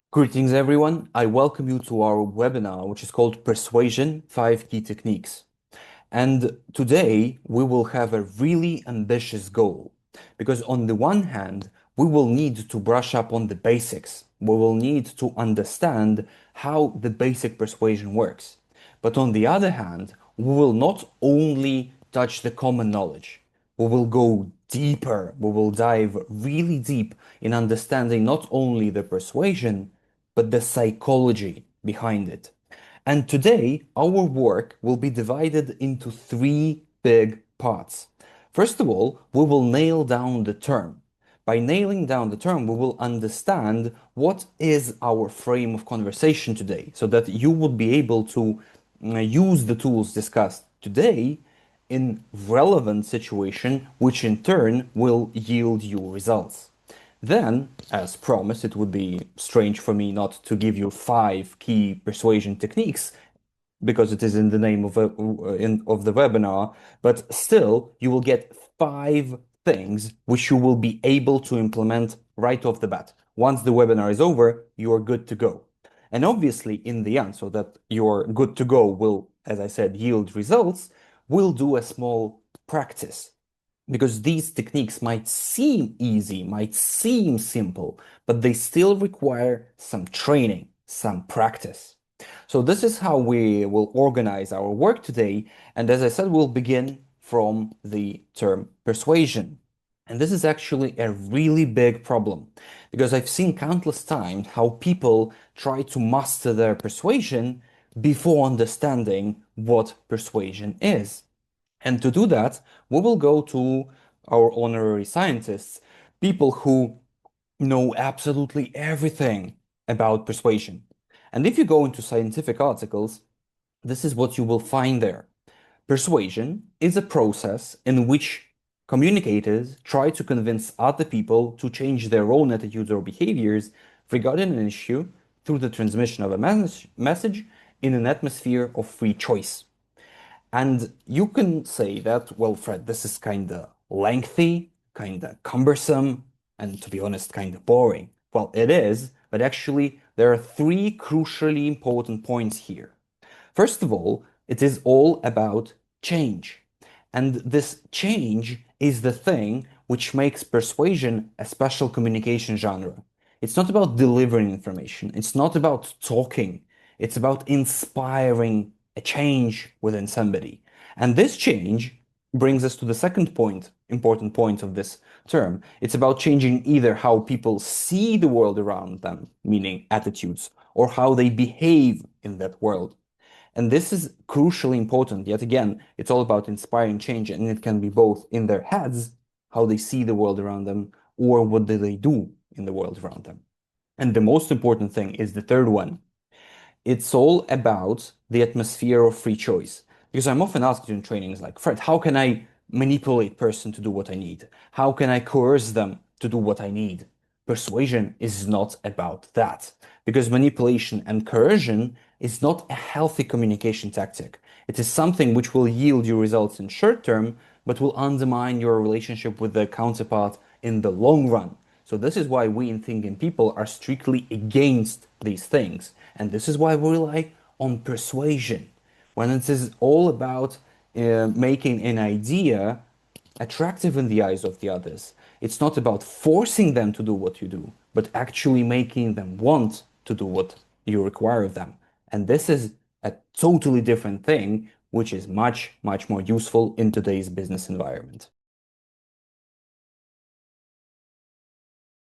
Greetings, everyone. I welcome you to our webinar, which is called Persuasion: 5 Key Techniques. And today we will have a really ambitious goal because, on the one hand, we will need to brush up on the basics. We will need to understand how the basic persuasion works. But on the other hand, we will not only touch the common knowledge, we will go deeper. We will dive really deep in understanding not only the persuasion, but the psychology behind it. And today, our work will be divided into three big parts. First of all, we will nail down the term. By nailing down the term, we will understand what is our frame of conversation today, so that you would be able to use the tools discussed today in relevant situation, which in turn will yield you results. Then, as promised, it would be strange for me not to give you 5 key persuasion techniques because it is in the name of the webinar, but still you will get 5 things which you will be able to implement right off the bat. Once the webinar is over, you are good to go. And obviously, in the end, so that your good to go will, as I said, yield results, we'll do a small practice because these techniques might seem easy, might seem simple, but they still require some training, some practice. So this is how we will organize our work today. And as I said, we'll begin from the term persuasion. And this is actually a really big problem because I've seen countless times how people try to master their persuasion before understanding what persuasion is. And to do that, we will go to our honorary scientists, people who know absolutely everything about persuasion. And if you go into scientific articles, this is what you will find there. Persuasion is a process in which communicators try to convince other people to change their own attitudes or behaviors regarding an issue through the transmission of a message in an atmosphere of free choice. And you can say that, well, Fred, this is kind of lengthy, kind of cumbersome, and to be honest, kind of boring. Well, it is, but actually, there are 3 crucially important points here. First of all, it is all about change. And this change is the thing which makes persuasion a special communication genre. It's not about delivering information, it's not about talking, it's about inspiring a change within somebody. And this change brings us to the second point, important point of this term. It's about changing either how people see the world around them, meaning attitudes, or how they behave in that world. And this is crucially important. Yet again, it's all about inspiring change, and it can be both in their heads, how they see the world around them, or what do they do in the world around them. And the most important thing is the third one. It's all about the atmosphere of free choice. Because I'm often asked in trainings like, Fred, how can I manipulate person to do what I need? How can I coerce them to do what I need? Persuasion is not about that. Because manipulation and coercion is not a healthy communication tactic. It is something which will yield you results in short term, but will undermine your relationship with the counterpart in the long run. So this is why we in Thinking People are strictly against these things. And this is why we rely on persuasion. When it is all about making an idea attractive in the eyes of the others, it's not about forcing them to do what you do, but actually making them want to do what you require of them. And this is a totally different thing, which is much, much more useful in today's business environment.